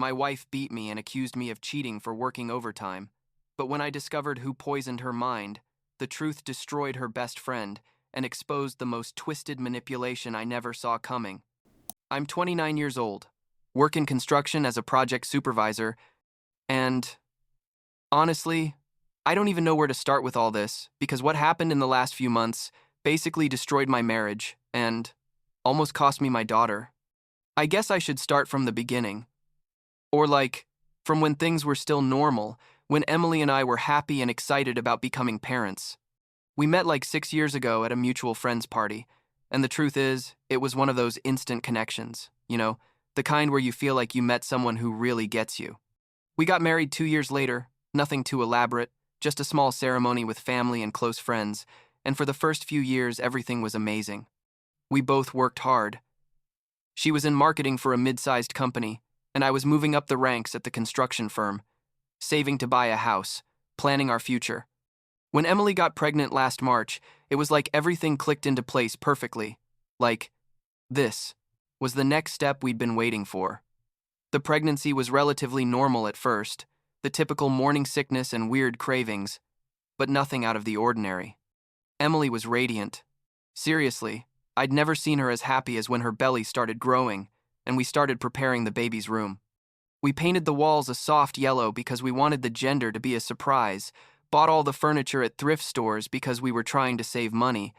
My wife beat me and accused me of cheating for working overtime. But when I discovered who poisoned her mind, the truth destroyed her best friend and exposed the most twisted manipulation I never saw coming. I'm 29 years old, work in construction as a project supervisor, and honestly, I don't even know where to start with all this because what happened in the last few months basically destroyed my marriage and almost cost me my daughter. I guess I should start from the beginning. Or from when things were still normal, when Emily and I were happy and excited about becoming parents. We met 6 years ago at a mutual friend's party, and the truth is, it was one of those instant connections, the kind where you feel like you met someone who really gets you. We got married 2 years later, nothing too elaborate, just a small ceremony with family and close friends, and for the first few years, everything was amazing. We both worked hard. She was in marketing for a mid-sized company, and I was moving up the ranks at the construction firm, saving to buy a house, planning our future. When Emily got pregnant last March, it was like everything clicked into place perfectly. This was the next step we'd been waiting for. The pregnancy was relatively normal at first, the typical morning sickness and weird cravings, but nothing out of the ordinary. Emily was radiant. Seriously, I'd never seen her as happy as when her belly started growing, and we started preparing the baby's room. We painted the walls a soft yellow because we wanted the gender to be a surprise, bought all the furniture at thrift stores because we were trying to save money,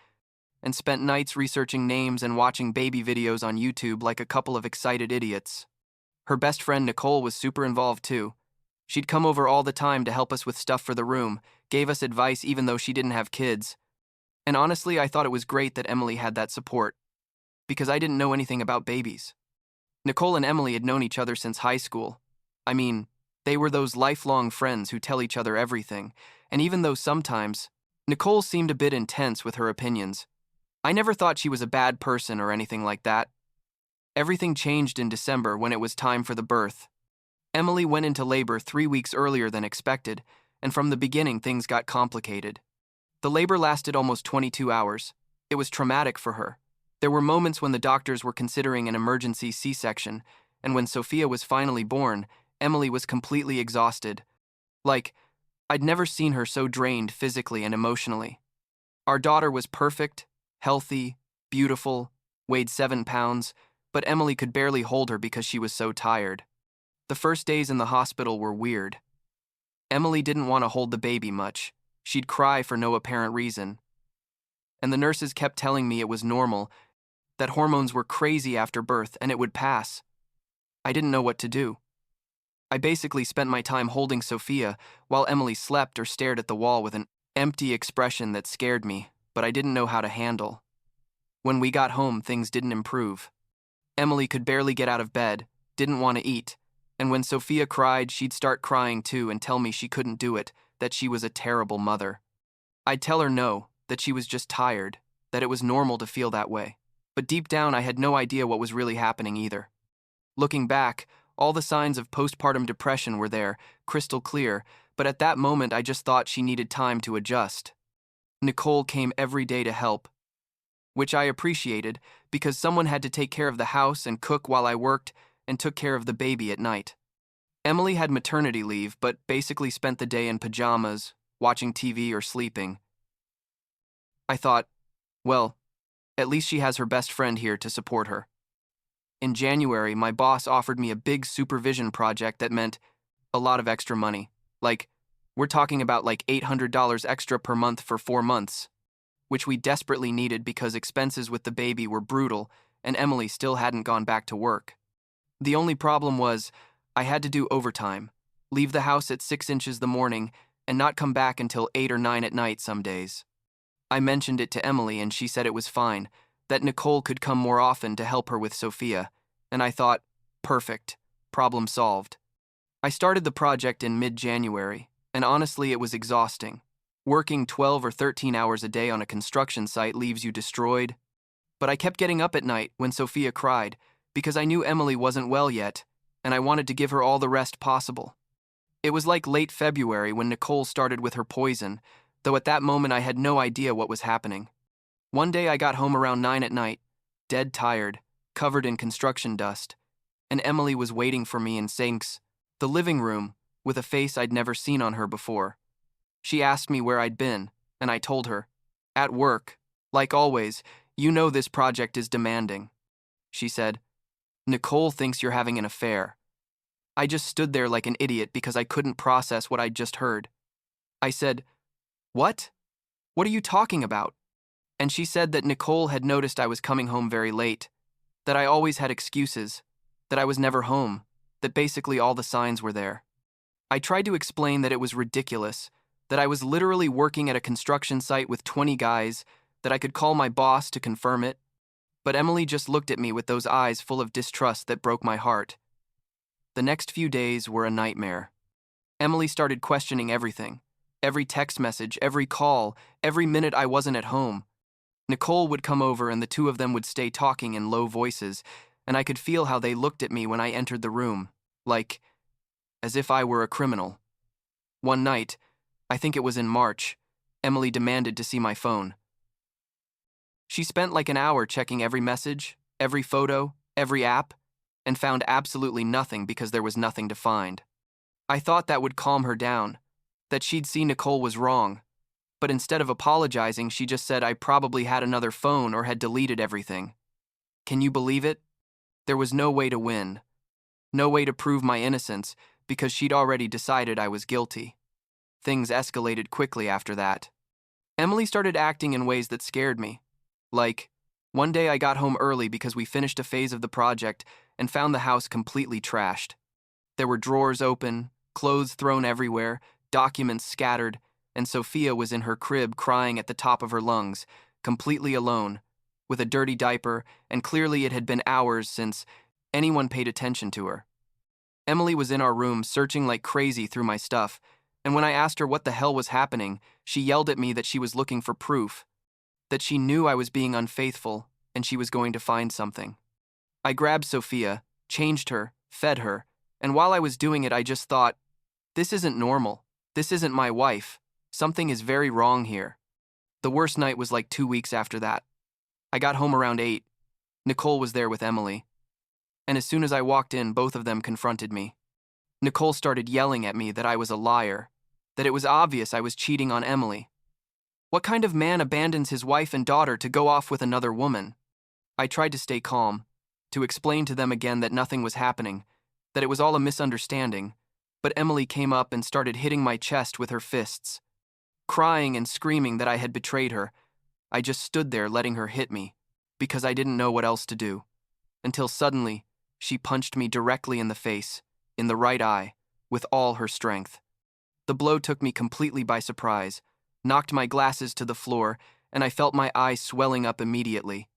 and spent nights researching names and watching baby videos on YouTube like a couple of excited idiots. Her best friend Nicole was super involved too. She'd come over all the time to help us with stuff for the room, gave us advice even though she didn't have kids. And honestly, I thought it was great that Emily had that support, because I didn't know anything about babies. Nicole and Emily had known each other since high school. I mean, they were those lifelong friends who tell each other everything, and even though sometimes Nicole seemed a bit intense with her opinions, I never thought she was a bad person or anything like that. Everything changed in December when it was time for the birth. Emily went into labor 3 weeks earlier than expected, and from the beginning things got complicated. The labor lasted almost 22 hours. It was traumatic for her. There were moments when the doctors were considering an emergency C-section, and when Sophia was finally born, Emily was completely exhausted. I'd never seen her so drained physically and emotionally. Our daughter was perfect, healthy, beautiful, weighed 7 pounds, but Emily could barely hold her because she was so tired. The first days in the hospital were weird. Emily didn't want to hold the baby much. She'd cry for no apparent reason. And the nurses kept telling me it was normal, that hormones were crazy after birth and it would pass. I didn't know what to do. I basically spent my time holding Sophia while Emily slept or stared at the wall with an empty expression that scared me, but I didn't know how to handle. When we got home, things didn't improve. Emily could barely get out of bed, didn't want to eat, and when Sophia cried, she'd start crying too and tell me she couldn't do it, that she was a terrible mother. I'd tell her no, that she was just tired, that it was normal to feel that way. But deep down, I had no idea what was really happening either. Looking back, all the signs of postpartum depression were there, crystal clear, but at that moment I just thought she needed time to adjust. Nicole came every day to help, which I appreciated because someone had to take care of the house and cook while I worked and took care of the baby at night. Emily had maternity leave, but basically spent the day in pajamas, watching TV or sleeping. I thought, well, at least she has her best friend here to support her. In January, my boss offered me a big supervision project that meant a lot of extra money. We're talking about $800 extra per month for 4 months, which we desperately needed because expenses with the baby were brutal and Emily still hadn't gone back to work. The only problem was I had to do overtime, leave the house at 6 inches the morning, and not come back until 8 or 9 at night some days. I mentioned it to Emily and she said it was fine, that Nicole could come more often to help her with Sophia, and I thought, perfect, problem solved. I started the project in mid-January, and honestly it was exhausting. Working 12 or 13 hours a day on a construction site leaves you destroyed. But I kept getting up at night when Sophia cried, because I knew Emily wasn't well yet, and I wanted to give her all the rest possible. It was late February when Nicole started with her poison, though at that moment I had no idea what was happening. One day I got home around 9 at night, dead tired, covered in construction dust, and Emily was waiting for me in Sinks, the living room, with a face I'd never seen on her before. She asked me where I'd been, and I told her. At work. Like always, you know this project is demanding. She said, Nicole thinks you're having an affair. I just stood there like an idiot because I couldn't process what I'd just heard. I said, What? What are you talking about? And she said that Nicole had noticed I was coming home very late, that I always had excuses, that I was never home, that basically all the signs were there. I tried to explain that it was ridiculous, that I was literally working at a construction site with 20 guys, that I could call my boss to confirm it. But Emily just looked at me with those eyes full of distrust that broke my heart. The next few days were a nightmare. Emily started questioning everything. Every text message, every call, every minute I wasn't at home. Nicole would come over and the two of them would stay talking in low voices, and I could feel how they looked at me when I entered the room, like, as if I were a criminal. One night, I think it was in March, Emily demanded to see my phone. She spent like an hour checking every message, every photo, every app, and found absolutely nothing because there was nothing to find. I thought that would calm her down, that she'd see Nicole was wrong, but instead of apologizing, she just said I probably had another phone or had deleted everything. Can you believe it? There was no way to win. No way to prove my innocence because she'd already decided I was guilty. Things escalated quickly after that. Emily started acting in ways that scared me. Like, one day I got home early because we finished a phase of the project and found the house completely trashed. There were drawers open, clothes thrown everywhere, documents scattered, and Sophia was in her crib crying at the top of her lungs, completely alone, with a dirty diaper, and clearly it had been hours since anyone paid attention to her. Emily was in our room searching like crazy through my stuff, and when I asked her what the hell was happening, she yelled at me that she was looking for proof, that she knew I was being unfaithful, and she was going to find something. I grabbed Sophia, changed her, fed her, and while I was doing it I just thought, this isn't normal, this isn't my wife, something is very wrong here. The worst night was like 2 weeks after that. I got home around 8. Nicole was there with Emily. And as soon as I walked in, both of them confronted me. Nicole started yelling at me that I was a liar, that it was obvious I was cheating on Emily. What kind of man abandons his wife and daughter to go off with another woman? I tried to stay calm, to explain to them again that nothing was happening, that it was all a misunderstanding, but Emily came up and started hitting my chest with her fists. Crying and screaming that I had betrayed her, I just stood there letting her hit me, because I didn't know what else to do, until suddenly, she punched me directly in the face, in the right eye, with all her strength. The blow took me completely by surprise, knocked my glasses to the floor, and I felt my eye swelling up immediately.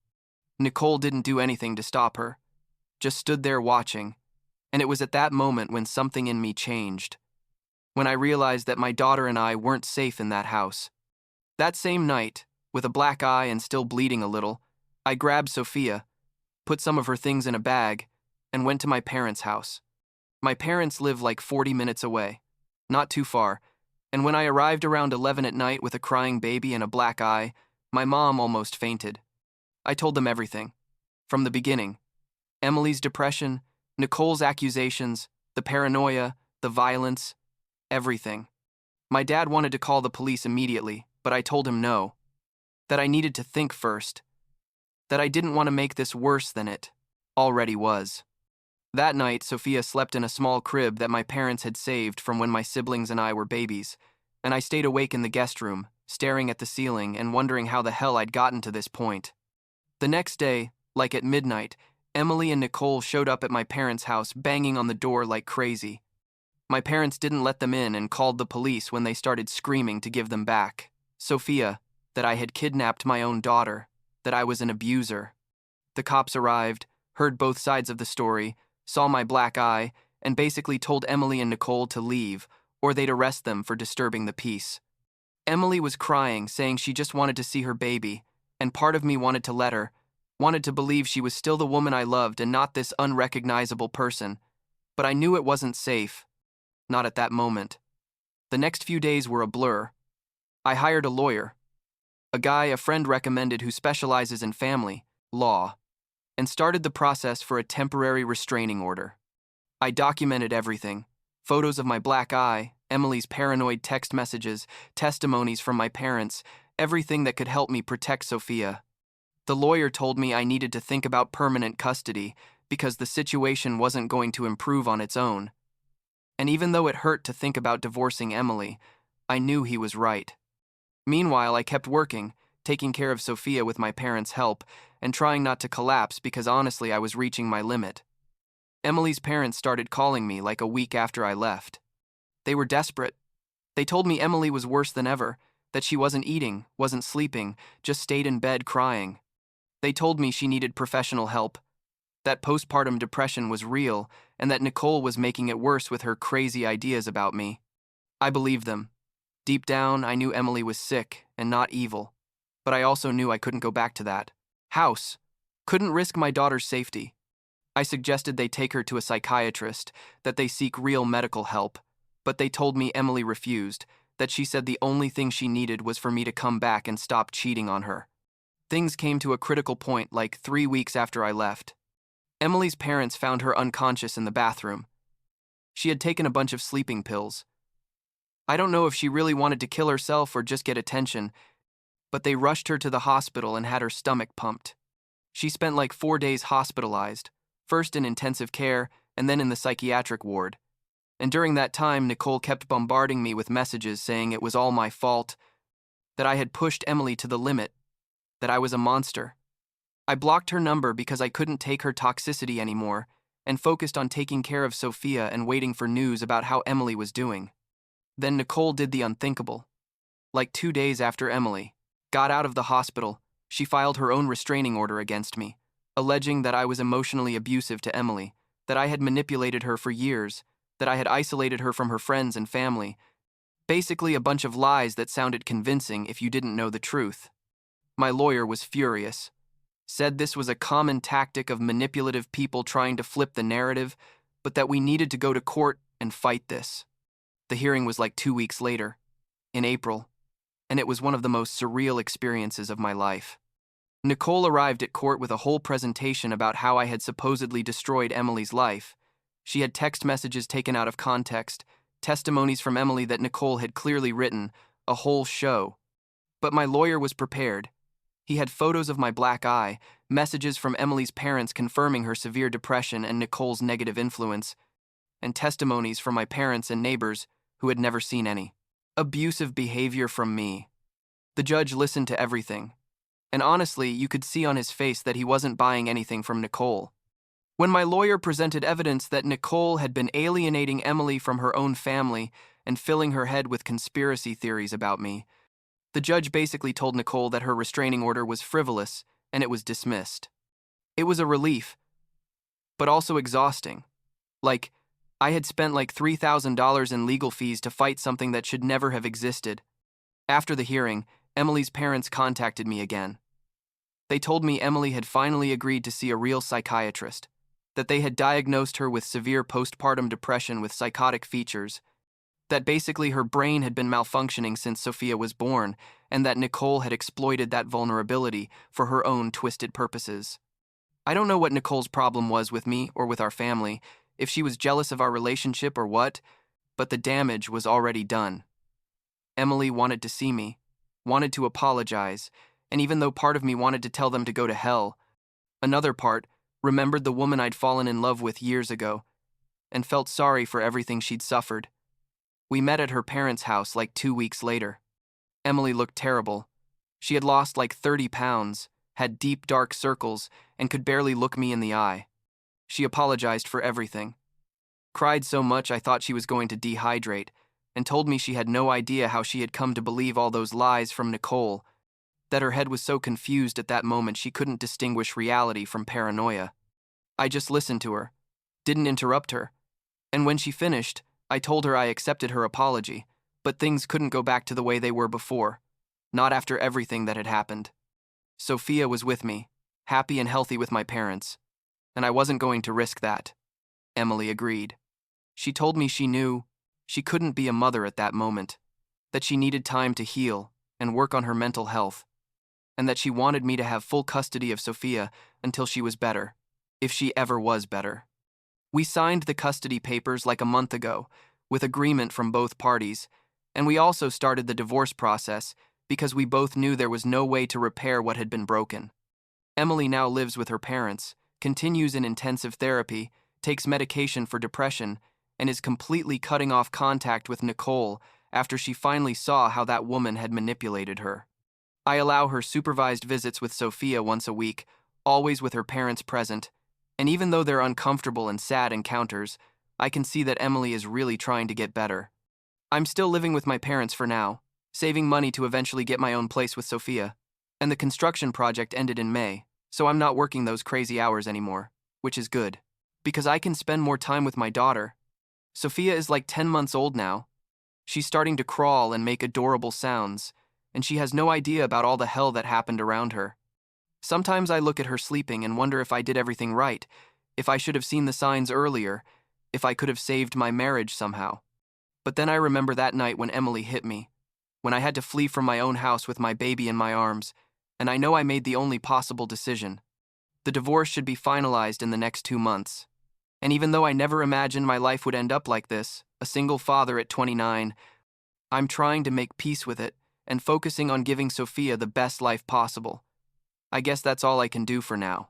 Nicole didn't do anything to stop her, just stood there watching, and it was at that moment when something in me changed, when I realized that my daughter and I weren't safe in that house. That same night, with a black eye and still bleeding a little, I grabbed Sophia, put some of her things in a bag, and went to my parents' house. My parents live like 40 minutes away, not too far, and when I arrived around 11 at night with a crying baby and a black eye, my mom almost fainted. I told them everything, from the beginning. Emily's depression, Nicole's accusations, the paranoia, the violence, everything. My dad wanted to call the police immediately, but I told him no, that I needed to think first, that I didn't want to make this worse than it already was. That night, Sophia slept in a small crib that my parents had saved from when my siblings and I were babies, and I stayed awake in the guest room, staring at the ceiling and wondering how the hell I'd gotten to this point. The next day, like at midnight, Emily and Nicole showed up at my parents' house banging on the door like crazy. My parents didn't let them in and called the police when they started screaming to give them back. Sophia, that I had kidnapped my own daughter, that I was an abuser. The cops arrived, heard both sides of the story, saw my black eye, and basically told Emily and Nicole to leave, or they'd arrest them for disturbing the peace. Emily was crying, saying she just wanted to see her baby, and part of me wanted to let her, wanted to believe she was still the woman I loved and not this unrecognizable person, but I knew it wasn't safe. Not at that moment. The next few days were a blur. I hired a lawyer, a guy a friend recommended who specializes in family law. and started the process for a temporary restraining order. I documented everything: photos of my black eye, Emily's paranoid text messages, testimonies from my parents, everything that could help me protect Sophia. The lawyer told me I needed to think about permanent custody because the situation wasn't going to improve on its own. And even though it hurt to think about divorcing Emily, I knew he was right. Meanwhile, I kept working, taking care of Sophia with my parents' help, and trying not to collapse because honestly I was reaching my limit. Emily's parents started calling me like a week after I left. They were desperate. They told me Emily was worse than ever, that she wasn't eating, wasn't sleeping, just stayed in bed crying. They told me she needed professional help, that postpartum depression was real, and that Nicole was making it worse with her crazy ideas about me. I believed them. Deep down, I knew Emily was sick and not evil, but I also knew I couldn't go back to that house. Couldn't risk my daughter's safety. I suggested they take her to a psychiatrist, that they seek real medical help, but they told me Emily refused, that she said the only thing she needed was for me to come back and stop cheating on her. Things came to a critical point like 3 weeks after I left. Emily's parents found her unconscious in the bathroom. She had taken a bunch of sleeping pills. I don't know if she really wanted to kill herself or just get attention, but they rushed her to the hospital and had her stomach pumped. She spent like 4 days hospitalized, first in intensive care and then in the psychiatric ward. And during that time, Nicole kept bombarding me with messages saying it was all my fault, that I had pushed Emily to the limit, that I was a monster. I blocked her number because I couldn't take her toxicity anymore and focused on taking care of Sophia and waiting for news about how Emily was doing. Then Nicole did the unthinkable. Like 2 days after Emily got out of the hospital, she filed her own restraining order against me, alleging that I was emotionally abusive to Emily, that I had manipulated her for years, that I had isolated her from her friends and family. Basically a bunch of lies that sounded convincing if you didn't know the truth. My lawyer was furious. Said this was a common tactic of manipulative people trying to flip the narrative, but that we needed to go to court and fight this. The hearing was like 2 weeks later, in April, and it was one of the most surreal experiences of my life. Nicole arrived at court with a whole presentation about how I had supposedly destroyed Emily's life. She had text messages taken out of context, testimonies from Emily that Nicole had clearly written, a whole show. But my lawyer was prepared. He had photos of my black eye, messages from Emily's parents confirming her severe depression and Nicole's negative influence, and testimonies from my parents and neighbors who had never seen any abusive behavior from me. The judge listened to everything, and honestly, you could see on his face that he wasn't buying anything from Nicole. When my lawyer presented evidence that Nicole had been alienating Emily from her own family and filling her head with conspiracy theories about me, the judge basically told Nicole that her restraining order was frivolous and it was dismissed. It was a relief, but also exhausting. Like, I had spent like $3,000 in legal fees to fight something that should never have existed. After the hearing, Emily's parents contacted me again. They told me Emily had finally agreed to see a real psychiatrist, that they had diagnosed her with severe postpartum depression with psychotic features, that basically her brain had been malfunctioning since Sophia was born, and that Nicole had exploited that vulnerability for her own twisted purposes. I don't know what Nicole's problem was with me or with our family, if she was jealous of our relationship or what, but the damage was already done. Emily wanted to see me, wanted to apologize, and even though part of me wanted to tell them to go to hell, another part remembered the woman I'd fallen in love with years ago and felt sorry for everything she'd suffered. We met at her parents' house like 2 weeks later. Emily looked terrible. She had lost like 30 pounds, had deep dark circles, and could barely look me in the eye. She apologized for everything. Cried so much I thought she was going to dehydrate, and told me she had no idea how she had come to believe all those lies from Nicole, that her head was so confused at that moment she couldn't distinguish reality from paranoia. I just listened to her, didn't interrupt her, and when she finished, I told her I accepted her apology, but things couldn't go back to the way they were before, not after everything that had happened. Sophia was with me, happy and healthy with my parents, and I wasn't going to risk that. Emily agreed. She told me she knew she couldn't be a mother at that moment, that she needed time to heal and work on her mental health. and that she wanted me to have full custody of Sophia until she was better, if she ever was better. We signed the custody papers like a month ago, with agreement from both parties, and we also started the divorce process because we both knew there was no way to repair what had been broken. Emily now lives with her parents, continues in intensive therapy, takes medication for depression, and is completely cutting off contact with Nicole after she finally saw how that woman had manipulated her. I allow her supervised visits with Sophia once a week, always with her parents present, and even though they're uncomfortable and sad encounters, I can see that Emily is really trying to get better. I'm still living with my parents for now, saving money to eventually get my own place with Sophia, and the construction project ended in May, so I'm not working those crazy hours anymore, which is good, because I can spend more time with my daughter. Sophia is like 10 months old now. She's starting to crawl and make adorable sounds, and she has no idea about all the hell that happened around her. Sometimes I look at her sleeping and wonder if I did everything right, if I should have seen the signs earlier, if I could have saved my marriage somehow. But then I remember that night when Emily hit me, when I had to flee from my own house with my baby in my arms, and I know I made the only possible decision. The divorce should be finalized in the next 2 months. And even though I never imagined my life would end up like this, a single father at 29, I'm trying to make peace with it and focusing on giving Sophia the best life possible. I guess that's all I can do for now.